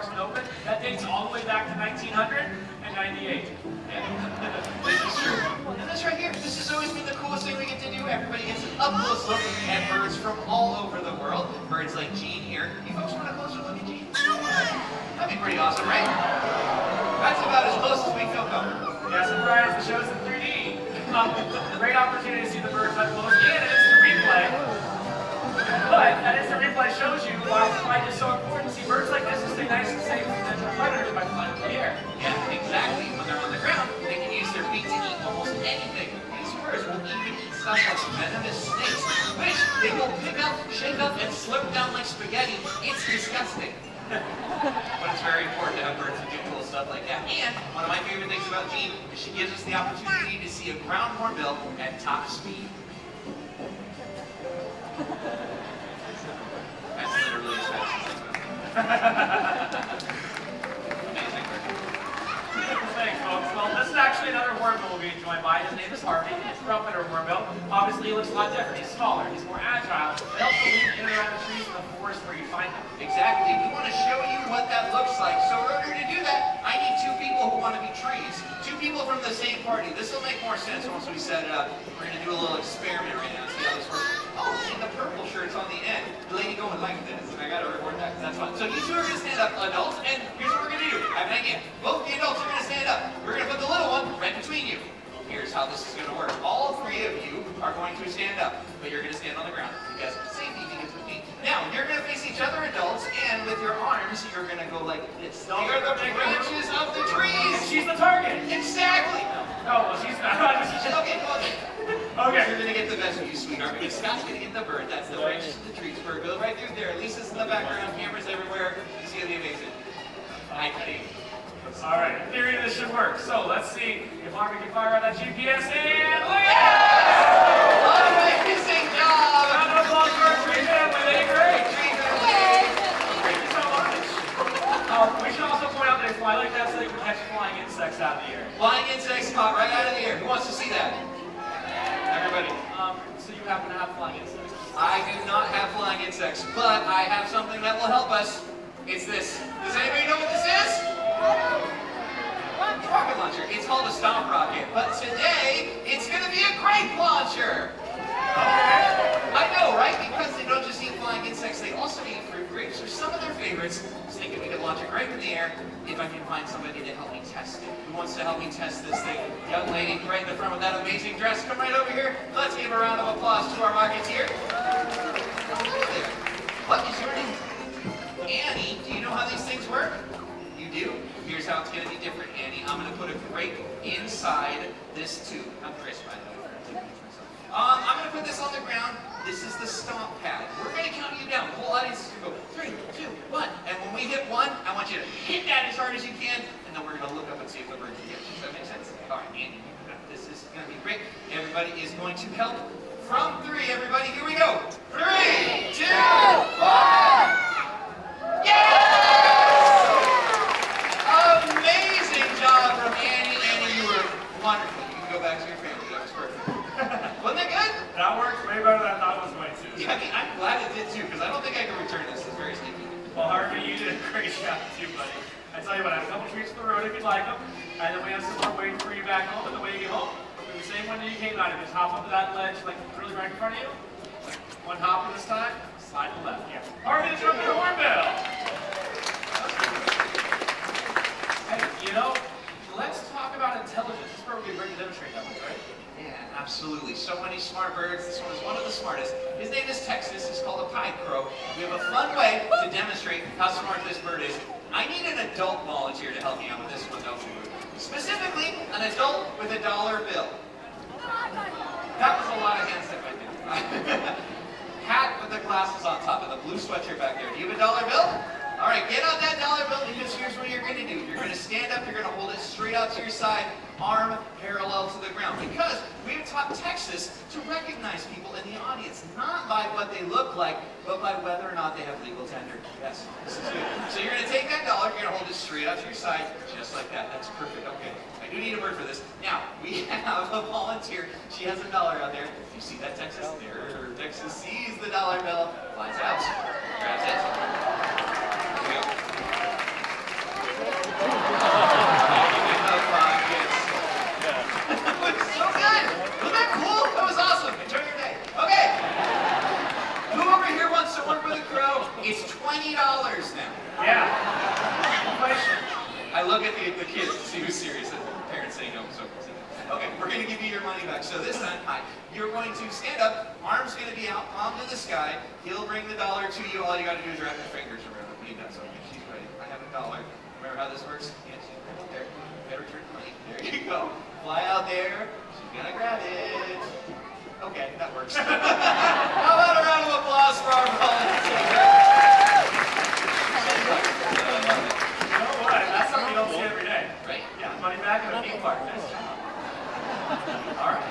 department opened. That dates all the way back to 1998. Yeah. This is true. And this right here, this has always been the coolest thing we get to do. Everybody gets an up-close look at birds from all over the world. Birds like Gene here. You folks want a closer look at Gene? That'd be pretty awesome, right? That's about as close as we feel comfortable. Yeah, surprise, the show's in 3D. Great opportunity to see the birds up close and an instant replay. But that instant replay shows you why flight is so important. See, birds like this will stay nice and safe from potential predators by flying in the air. Yeah, exactly. When they're on the ground, they can use their feet to eat almost anything. These birds will even eat stuff like venomous snakes, which they will pick up, shake up, and slurp down like spaghetti. It's disgusting. But it's very important to have birds that do cool stuff like that. And one of my favorite things about Jean is she gives us the opportunity to see a ground hornbill at top speed. That's literally as fast as it's going. Amazing. Thanks, folks. Well, this is actually another hornbill we'll be joined by. His name is Harvey. He's a trumpeter hornbill. Obviously, he looks a lot different. He's smaller. He's more agile. They also live in and around the trees in the forest where you find them. Exactly. We want to show you what that looks like. So in order to do that, I need two people who want to be trees. Two people from the same party. This will make more sense once we set it up. We're going to do a little experiment right now and see how this works. Oh, and the purple shirt's on the end. The lady going like this. And I got to record that because that's fun. So you two are going to stand up, adults, and here's what we're going to do. I have an idea. Both the adults are going to stand up. We're going to put the little one right between you. Here's how this is going to work. All three of you are going to stand up, but you're going to stand on the ground. You guys have safety because with me. Now, you're going to face each other, adults, and with your arms, you're going to go like this. Don't They're the branches of the trees. She's the target. Exactly. Oh, well, she's not. Okay, come on. Okay. You're going to get the best view, sweetheart, because Scott's going to get the bird. That's the branches of the trees. Bird goes right through there. Lisa's in the background. Cameras everywhere. It's going to be amazing. I think. All right, in theory, this should work. So let's see if Harvey can fire out that GPS and look Amazing job! Round of applause for our tree family. They did great. Thank you so much. We should also point out they fly like that so they can catch flying insects out of the air. Flying insects caught right out of the air. Who wants to see that? Everybody. So you happen to have flying insects? I do not have flying insects, but I have something that will help us. It's this. Does anybody know what this is? Rocket launcher. It's called a stomp rocket, but today it's going to be a grape launcher. I know, right? Because they don't just eat flying insects, they also eat fruit. Grapes are some of their favorites. I was thinking we could launch a grape in the air if I can find somebody to help me test it. Who wants to help me test this thing? Young lady right in the front with that amazing dress. Come right over here. Let's give a round of applause to our Rocketeer. What is your name? Annie. Do you know how these things work? You do. Here's how it's going to be different, Annie. I'm going to put a grape inside this tube. I'm Chris, by the way. I'm going to put this on the ground. This is the stomp pad. We're going to count you down. The whole audience is going to go 3, 2, 1. And when we hit 1, I want you to hit that as hard as you can. And then we're going to look up and see if the bird can get you. Does that make sense? All right, Annie. This is going to be great. Everybody is going to help. From 3, everybody. Here we go. 3, 2, 1. Yeah! Amazing job from Annie. Annie, you were wonderful. You can go back to your family. That was perfect. Wasn't that good? That worked way better than I thought it was going to. Yeah, I mean, I'm glad it did too, because I don't think I can return this. It's very sneaky. Well, Harvey, you did a great job too, buddy. I tell you what, I have a couple treats for the road if you'd like them. And then we have some more waiting for you back home. And the way you get home, do the same one that you came out of. Just hop onto that ledge, like really right in front of you. One hop this time, slide to the left. Yeah. Harvey, the trumpeter hornbill. Hey, you know, let's talk about intelligence. This is where we bring to demonstrate that one, right? Yeah, absolutely. So many smart birds. This one is one of the smartest. His name is Texas. He's called a pied crow. We have a fun way to demonstrate how smart this bird is. I need an adult volunteer to help me out with this one, don't you? Specifically, an adult with a dollar bill. That was a lot of hands that went in. Hat with the glasses on top and the blue sweatshirt back there. Do you have a dollar bill? All right, get out that dollar bill because here's what you're going to do. You're going to stand up, you're going to hold it straight out to your side, arm parallel to the ground. Because we have taught Texas to recognize people in the audience, not by what they look like, but by whether or not they have legal tender. Yes, this is good. So you're going to take that dollar, you're going to hold it straight out to your side, just like that. That's perfect. Okay, I do need a word for this. Now, we have a volunteer. She has a dollar out there. You see that, Texas? There. Texas sees the dollar bill, flies out, grabs it. look at the kids to see who's serious. And parents say no, so. Okay, we're going to give you your money back. So this time, you're going to stand up, arms going to be out, palm to the sky. He'll bring the dollar to you. All you got to do is wrap your fingers around it. He does. Okay, she's ready. I have a dollar. Remember how this works? Yes, right there. You got to return the money. There you go. Fly out there. She's going to grab it. Okay, that works. How about a round of applause for our volunteer? You know what? That's something you don't see every day. Right? Yeah, money back in a theme park. Nice job. All right,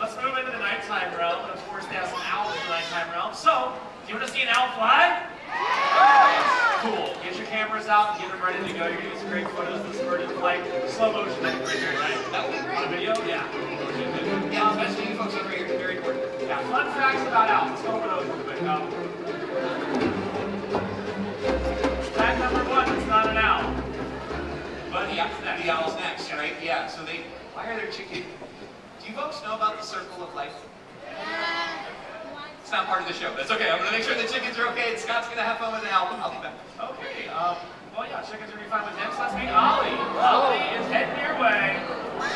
let's move into the nighttime realm, and of course, they have some owls in the nighttime realm. So, do you want to see an owl fly? Cool. Get your cameras out and get them ready to go. You're going to get some great photos of this bird in flight. Slow motion, that'd be great here tonight. That would be great. On a video? Yeah. Yeah, especially you folks over here. Very important. Yeah, fun facts about owls. Let's go over those real quick. Fact number one, it's not an owl. But The owl's next, right? Yeah, so why are there chickens? Do you folks know about the circle of life? It's not part of the show. That's okay. I'm going to make sure the chickens are okay, and Scott's going to have fun with an owl. I'll be back. Okay, well, yeah, chickens are going to be fine with him, so let's meet Ollie. Ollie is heading your way.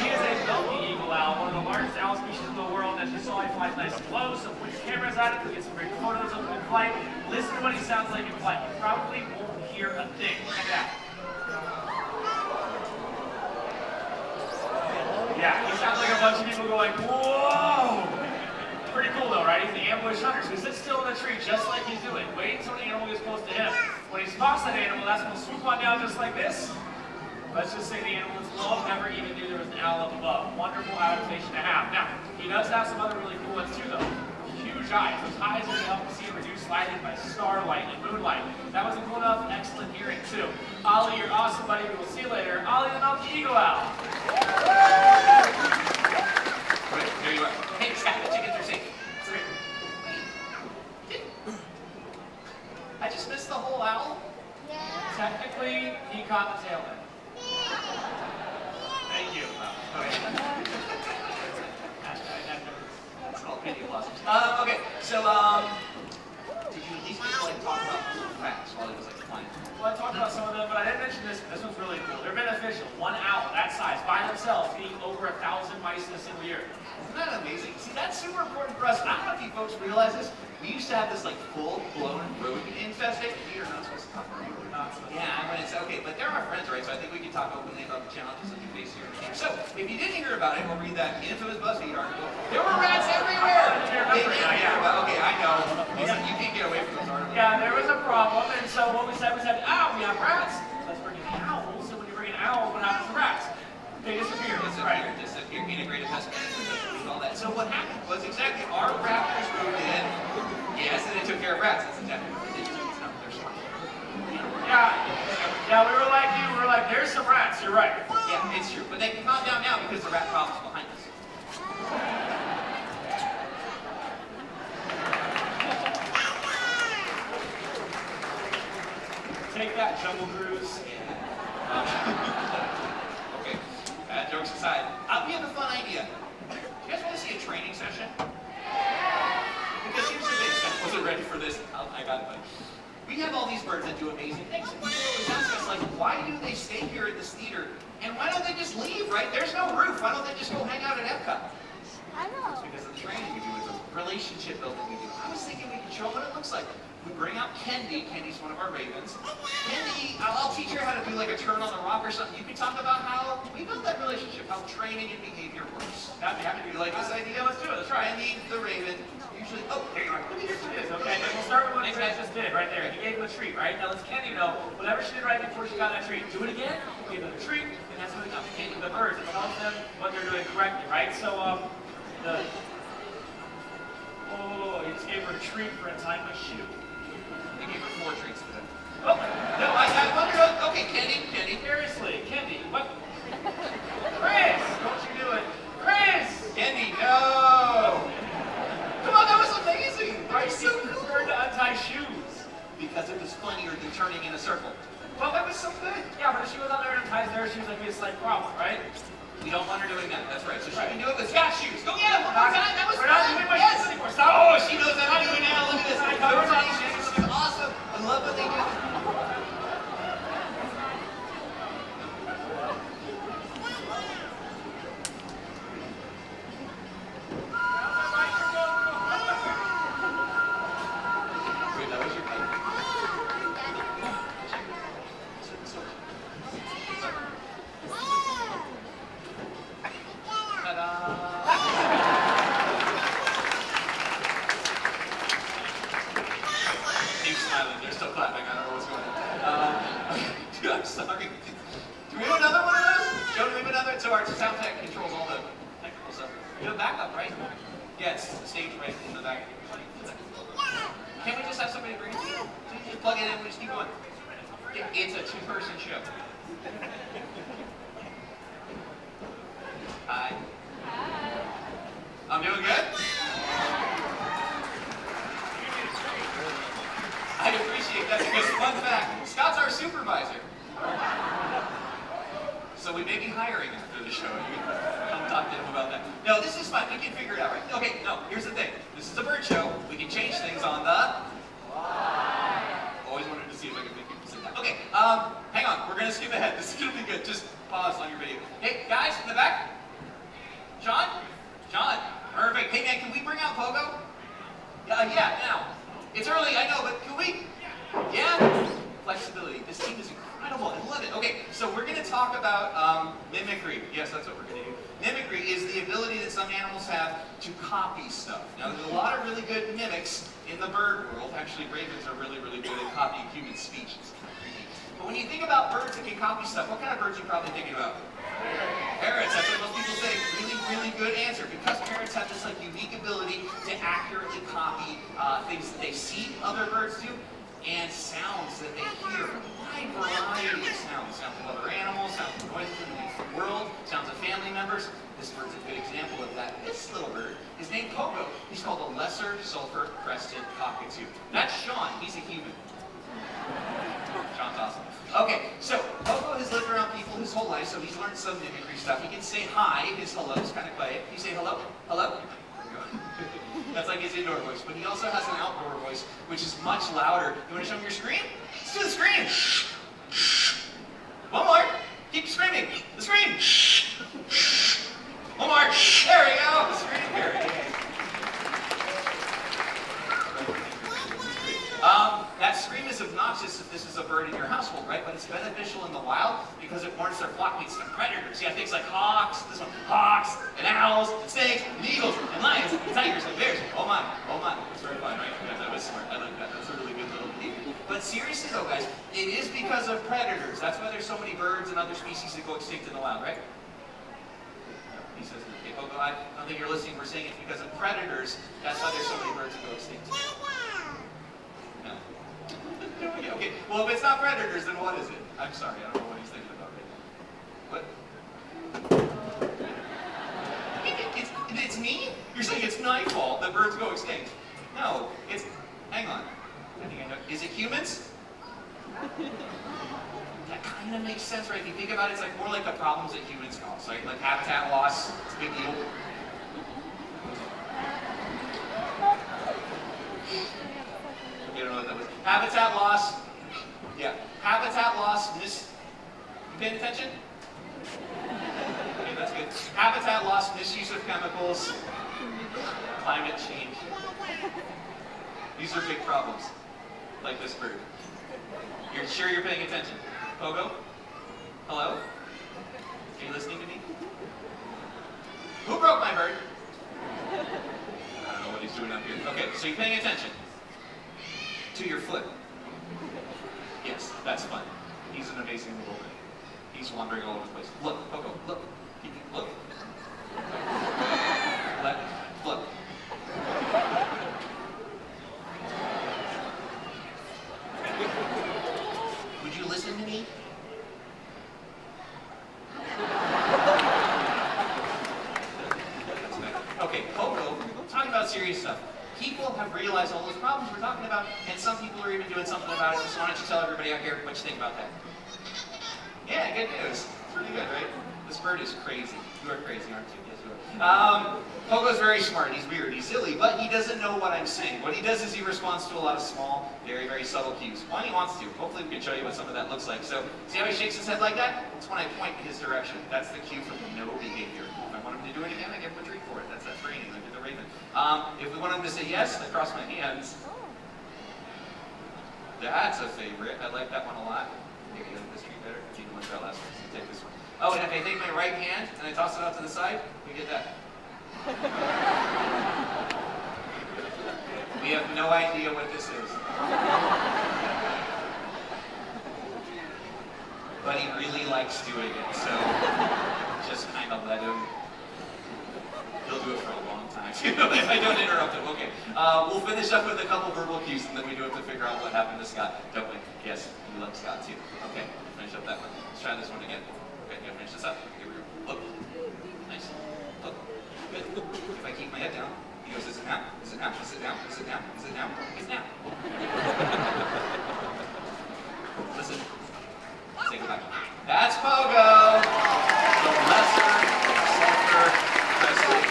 He is a milky eagle owl, one of the largest owl species in the world. As you saw, he flies nice and low, so put your cameras at it to get some great photos of him in flight. Listen to what he sounds like in flight. You probably won't hear a thing. Check it out. Yeah, he sounds like a bunch of people going, whoa! Pretty cool though, right? He's an ambush hunter, so he sits still in the tree just like he's doing, waiting until the animal gets close to him. When he spots that animal, that's when he'll swoop on down just like this. Let's just say the animal is low, never even knew there was an owl up above. Wonderful adaptation to have. Now, he does have some other really cool ones too though. Huge eyes. Those eyes are going to help him see and reduce lighting by starlight and moonlight. That wasn't cool enough. Excellent hearing too. Ollie, you're awesome, buddy. We will see you later. Ollie the Milky Eagle Owl. Right, there you are. Hey, Scott, the chickens are safe. Wait. I just missed the whole owl? Yeah. Technically, he caught the tail end. Thank you. Okay. That's called pity applause. Okay, so, did you at least get to, like, talk about cool facts while it was, like, flying? Well, I talked about some of them, but I didn't mention this. This one's really cool. They're beneficial. One owl that size by themselves feeding over 1,000 mice in a single year. Isn't that amazing? See, that's super important for us. I don't know if you folks realize this. We used to have this, like, full-blown rodent infestation. You're not supposed to talk about it. Yeah, I mean, it's okay, but they're our friends, right? So I think we can talk openly about the challenges that we face here. So, if you didn't hear about it, we'll read that infamous BuzzFeed article. There were rats everywhere! They didn't hear about it. Okay, I know. Listen, you can't get away from those articles. Yeah, there was a problem, and so what we said, we have rats. Let's bring in owls. So when you bring in owls, what happens to rats? They disappear. Disappear. Integrated pest management, all that. So what happened was exactly our raptors moved in. Yes, and they took care of rats. That's exactly what they did. They're smart. Yeah, we were like you. We were like, there's some rats. You're right. Yeah, it's true. But they can calm down now because the rat problem's behind us. Take that, Jungle Cruise. Okay, jokes aside, we have a fun idea. Do you guys want to see a training session? Because here's the thing, I wasn't ready for this. I got it, buddy. We have all these birds that do amazing things. And people always ask us, like, why do they stay here at this theater? And why don't they just leave, right? There's no roof. Why don't they just go hang out at Epcot? I know. It's because of the training we do. It's a relationship building we do. I was thinking we could show them what it looks like. We bring out Kendi. Kendi's one of our ravens. Kendi, I'll teach her how to do like a turn on the rock or something. You can talk about how we build that relationship, how training and behavior works. I'd be happy to You like this idea? Let's do it. Let's try it. Kendi, the raven, usually, oh, there you are. Look at this. It is, okay? And we'll start with what Chris just did right there. He gave him a treat, right? Now let's Kendi know, whatever she did right before she got that treat, do it again, give them a treat, and that's what it comes. Kendi the birds. It tells them what they're doing correctly, right? So, he just gave her a treat for untying my shoe. They gave her 4 treats today. Oh, No, I wonder, okay, Kendi. seriously, Kendi, what? Chris, don't you do it. Chris! Kendi, no! Come on, that was amazing! Right, That was she so cool! learned to untie shoes. Because it was funnier than turning in a circle. Well, that was so good. Yeah, but if she was out there and unties their shoes, that'd be a slight problem, right? We don't want her doing that. That's right. So she Right. can do it with Scott's shoes. Go get it one more time. That was We're fun. not doing my Yes. shoes anymore. Stop. Oh, she knows how to do it now. Look at this. I Those covered my shoes. This is awesome. I love what they do. so our sound tech controls all the technical stuff. You have backup, right? Yeah, it's the stage right in the back. Can't we just have somebody bring it to you? So you just plug it in and we just keep going. It's a two-person show. Hi. I'm doing good? I appreciate that because, fun fact, Scott's our supervisor. So we may be hiring after the show. You can come talk to him about that. No, this is fine. We can figure it out, right? Okay, no, here's the thing. This is a bird show. We can change things on the fly. Always wanted to see if I could make people say that. Okay, hang on. We're going to skip ahead. This is going to be good. Just pause on your video. Hey, guys, in the back. Sean? Sean? Perfect. Hey, man, can we bring out Pogo? Yeah, now. It's early, I know, but can we? Yeah? Flexibility. This team is incredible. I love it. Okay, so we're going to talk about mimicry. Yes, that's what we're going to do. Mimicry is the ability that some animals have to copy stuff. Now, there's a lot of really good mimics in the bird world. Actually, ravens are really, really good at copying human speech. It's kind of creepy. But when you think about birds that can copy stuff, what kind of birds are you probably thinking about? Parrots. That's what most people say. Really, really good answer. Because parrots have this unique ability to accurately copy things that they see other birds do and sounds that they hear. A wide variety of sounds. Sounds of other animals, sounds of noises in the world, sounds of family members. This bird's a good example of that. This little bird is named Pogo. He's called a lesser sulfur crested cockatoo. That's Sean. He's a human. Sean's awesome. Okay, so Pogo has lived around people his whole life, so he's learned some mimicry stuff. He can say hi. His hello is kind of quiet. You say hello? Hello? That's like his indoor voice. But he also has an outdoor voice, which is much louder. You want to show him your scream? Let's do the scream. One more. Keep screaming. The scream. One more. There we go. The scream. Very good. That scream is obnoxious if this is a bird in your household, right? But it's beneficial in the wild because it warns their flockmates from predators. Yeah, things like hawks, this one, hawks, and owls, and snakes, and eagles, and lions, and tigers, and bears. Oh my, oh my. It's very fun, right? That was smart. I like that. That's a really good little thing. But seriously though, guys, it is because of predators. That's why there's so many birds and other species that go extinct in the wild, right? He says, okay, Pogo, I don't think you're listening. We're saying it's because of predators. That's why there's so many birds that go extinct. No. Okay, well, if it's not predators, then what is it? I'm sorry, I don't know what he's thinking about right now. What? It's me? You're saying it's nightfall that birds go extinct? No, it's... Hang on. I think I know. Is it humans? That kind of makes sense, right? If you think about it, it's more like the problems that humans cause, right? Like habitat loss, it's a big deal. You don't know what that was. Habitat loss. Yeah. Habitat loss. You paying attention? Okay, that's good. Habitat loss, misuse of chemicals, climate change. These are big problems. Like this bird. You're sure you're paying attention? Pogo? Hello? Are you listening to me? Who broke my bird? I don't know what he's doing up here. Okay, so you're paying attention. To your foot. Yes, that's fun. He's an amazing little bird. He's wandering all over the place. Look, Pogo, look. Look. Look. Would you listen to me? Okay, Pogo, talking about serious stuff. People have realized all those problems we're talking about, and some people are even doing something about it. So why don't you tell everybody out here what you think about that? Yeah, good news. It's really good, right? This bird is crazy. You are crazy, aren't you? Yes, you are. Pogo's very smart. He's weird. He's silly, but he doesn't know what I'm saying. What he does is he responds to a lot of small, very, very subtle cues. When he wants to. Hopefully we can show you what some of that looks like. So, see how he shakes his head like that? That's when I point in his direction. That's the cue for no behavior. If I want him to do it again, I give him a treat for it. That's raining. I did the raven. If we want him to say yes, I cross my hands. That's a favorite. I like that one a lot. Maybe I like this treat better. I didn't want to try last one, so take this one. Oh, and if I take my right hand and I toss it out to the side, we get that. We have no idea what this is. But he really likes doing it, so just kind of let him. He'll do it for a long time too if I don't interrupt him. Okay, we'll finish up with a couple verbal cues, and then we do have to figure out what happened to Scott, don't we? Yes, you love Scott too. Okay, finish up that one. Let's try this one again. Okay, yeah, finish this up. Here we go. Look. Nice. Look. Good. If I keep my head down, he goes, is it now? Is it now? Is it now? Is it now? Is it now? It's now. Listen. Say goodbye. That's Pogo! The lesser, softer, wrestling,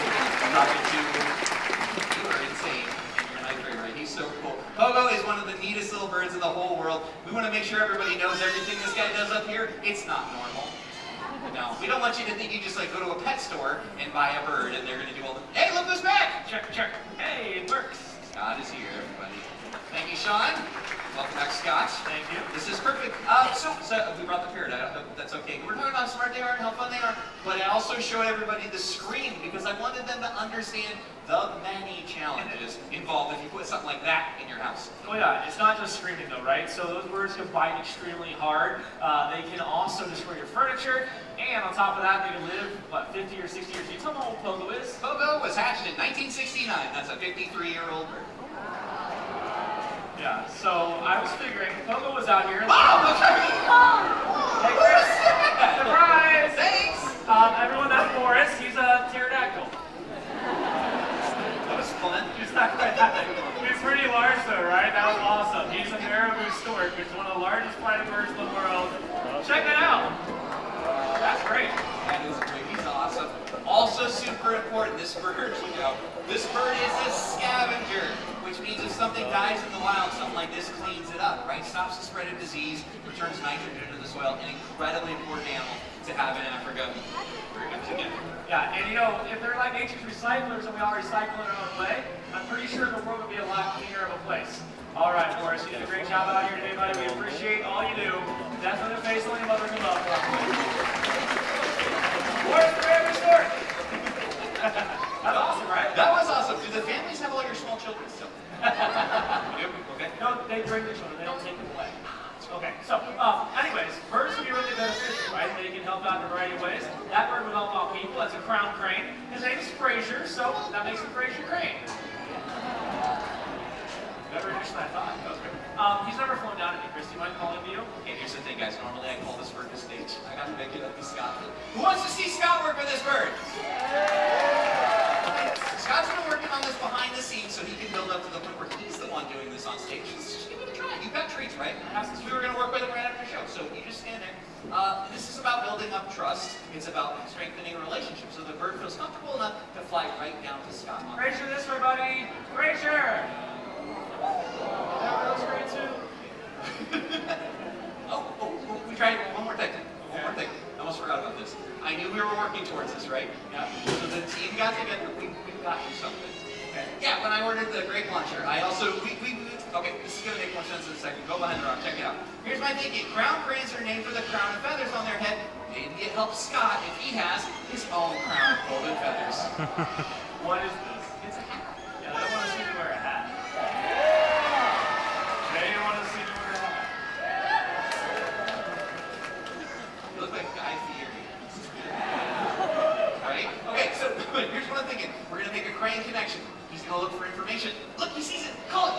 talking to. You are insane. And you're ninth grade, right? He's so cool. Pogo is one of the neatest little birds in the whole world. We want to make sure everybody knows everything this guy does up here. It's not normal. No, we don't want you to think you just like go to a pet store and buy a bird and they're going to do all the, hey, look who's back! Check, check. Hey, it works. Scott is here, everybody. Thank you, Sean. Welcome back, Scott. Thank you. This is perfect. So we brought the parrot. I hope that's okay. We're talking about how smart they are and how fun they are, but I also showed everybody the screen because I wanted them to understand the many challenges involved if you put something like that in your house. Oh yeah, it's not just screaming though, right? So those birds can bite extremely hard. They can also destroy your furniture, and on top of that, they can live, what, 50 or 60 years. Can you tell me how old Pogo is? Pogo was hatched in 1969. That's a 53-year-old bird. Yeah, so I was figuring, Pogo was out here. Wow, look at me! Hey Chris! Surprise! Thanks! Everyone, that's Boris. He's a pterodactyl. That was fun. He's not quite that big. He's pretty large though, right? That was awesome. He's a marabou stork, which is one of the largest flying birds in the world. Check it out. That's great. That is great. He's awesome. Also super important, this bird, you know, this bird is a scavenger, which means if something dies in the wild, something like this cleans it up, right? Stops the spread of disease, returns nitrogen to the soil, an incredibly important animal to have in Africa. Very good together. Yeah, and you know, if they're like nature's recyclers and we all recycle in our own way, I'm pretty sure the world would be a lot cleaner of a place. All right, Boris, you did a great job out here today, buddy. We appreciate all you do. Definitely the face only mother can love. Boris, the baby stork. That's awesome, right? That was awesome. Do the families have all your small children still? Okay. No, they bring the children. They don't take them away. Okay, so anyways, birds can be really beneficial, right? They can help out in a variety of ways. That bird would help out people. That's a crown crane. His name is Fraser, so that makes him Fraser Crane. Better addition than I thought. That was great. He's never flown down to me, Chris. Do you mind calling him to you? Okay, here's the thing, guys. Normally I call this bird to stage. I got to make it up to Scott. Who wants to see Scott work with this bird? Scott's been working on this behind the scenes so he can build up to the point where he's the one doing this on stage. Just give it a try. You've got treats, right? We were going to work with him right after the show, so you just stand there. This is about building up trust. It's about strengthening a relationship so the bird feels comfortable enough to fly right down to Scott. Fraser, this way, buddy. Fraser! That was great too. We tried one more thing. One more thing. I almost forgot about this. I knew we were working towards this, right? Yeah. So the team got together. We got you something. Okay. Yeah, when I ordered the grape launcher, I also, okay, this is going to make more sense in a second. Go behind the rock, check it out. Here's my thinking. Crown cranes are named for the crown of feathers on their head. Maybe it helps Scott if he has his own crown of golden feathers. What is this? It's a hat. Yeah, I don't want to see you wear a hat. They don't want to see you wear a hat. You look like Guy Fieri. Right? Okay, so here's what I'm thinking. We're going to make a crane connection. He's going to look for information. Look, he sees it. Call it.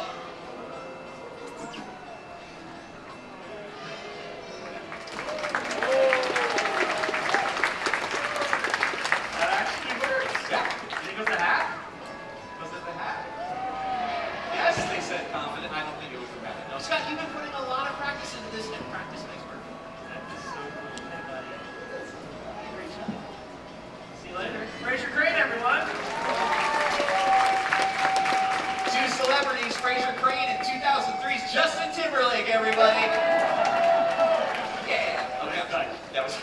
That actually works. Yeah. You think it was a hat? Was it the hat? Yes, they said confident. I don't think it was a rabbit. No, Scott, you've been putting a lot of practice into this, and practice makes perfect. That is so cool. Hey, buddy. Great job. See you later. Fraser Crane, everyone. Two celebrities, Fraser Crane in 2003's Justin Timberlake, everybody. Yeah. Okay. That was.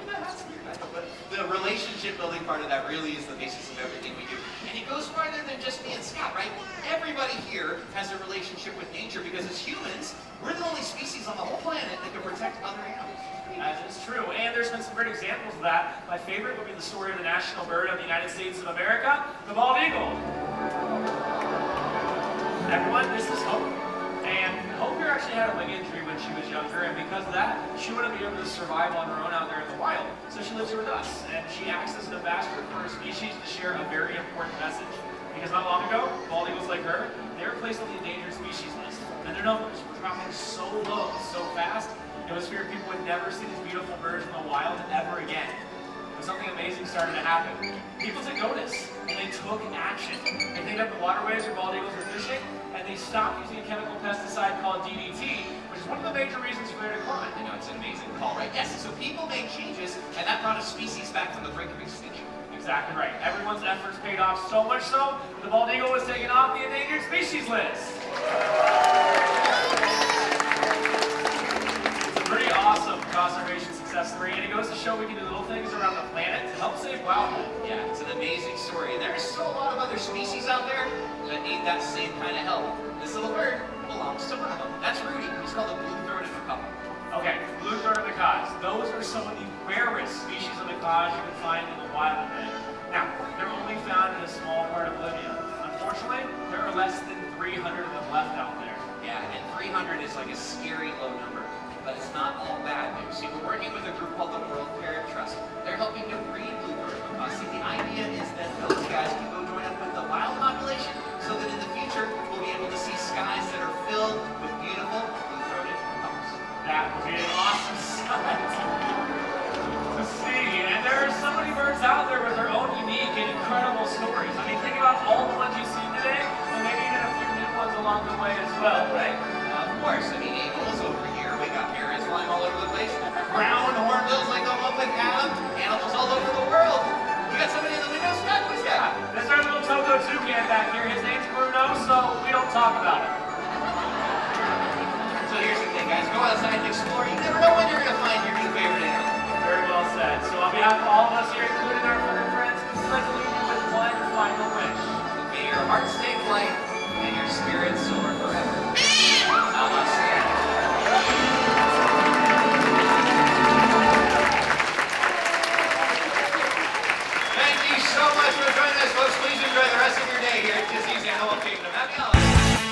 That's weird. But the relationship building part of that really is the basis of everything we do. And it goes farther than just me and Scott, right? Everybody here has a relationship with nature because as humans, we're the only species on the whole planet that can protect other animals. That is true, and there's been some great examples of that. My favorite would be the story of the national bird of the United States of America, the bald eagle. Everyone, this is Hope. And And Hopier actually had a leg injury when she was younger, and because of that, she wouldn't be able to survive on her own out there in the wild. So she lives here with us, and she acts as an ambassador for her species to share a very important message. Because not long ago, bald eagles like her, they were placed on the endangered species list. And their numbers were dropping so low, so fast, it was feared people would never see these beautiful birds in the wild ever again. But something amazing started to happen. People took notice, and they took action. They cleaned up the waterways where bald eagles were fishing, and they stopped using a chemical pesticide called DDT, which is one of the major reasons for their decline. I know, it's an amazing call, right? Yes, so people made changes, and that brought a species back from the brink of extinction. Exactly right. Everyone's efforts paid off so much so, the bald eagle was taken off the endangered species list. It's a pretty awesome conservation success story, and it goes to show we can do little things around the planet to help save wildlife. Yeah, it's an amazing story. And there are still a lot of other species out there that need that same kind of help. This little bird belongs to one of them. That's Rudy. He's called a blue-throated macaw. Okay, blue-throated macaws. Those are some of the rarest species of macaws you can find in the wild today. Now, they're only found in a small part of Bolivia. Unfortunately, there are less than 300 of them left out there. Yeah, and 300 is like a scary low number. But it's not all bad news. See, we're working with a group called the World Parrot Trust. They're helping to breed blue-throated macaws. See, the idea is that those guys can go join up with the wild population so that in the future, we'll be able to see skies that are filled with beautiful blue-throated macaws. That would be an awesome sight to see. And there are so many birds out there with their own unique and incredible stories. I mean, think about all the ones you've seen today, and maybe even a few new ones along the way as well, right? Of course, I mean, eagles over here, we got parrots flying all over the place. Brown hornbills like the one with Adam, animals all over the world. You got somebody in the window, Scott? Who's that? This is our little Togo toucan back here. His name's Bruno, so we don't talk about him. So here's the thing, guys. Go outside and explore. You never know when you're going to find your new favorite animal. Very well said. So on behalf of all of us here, including our furry friends, we'd like to leave you with one final wish. May your heart stay light and your spirit soar forever. Namaste. Thank you so much for joining us, folks. Please enjoy the rest of your day here at Disney's Animal Kingdom. Happy holidays.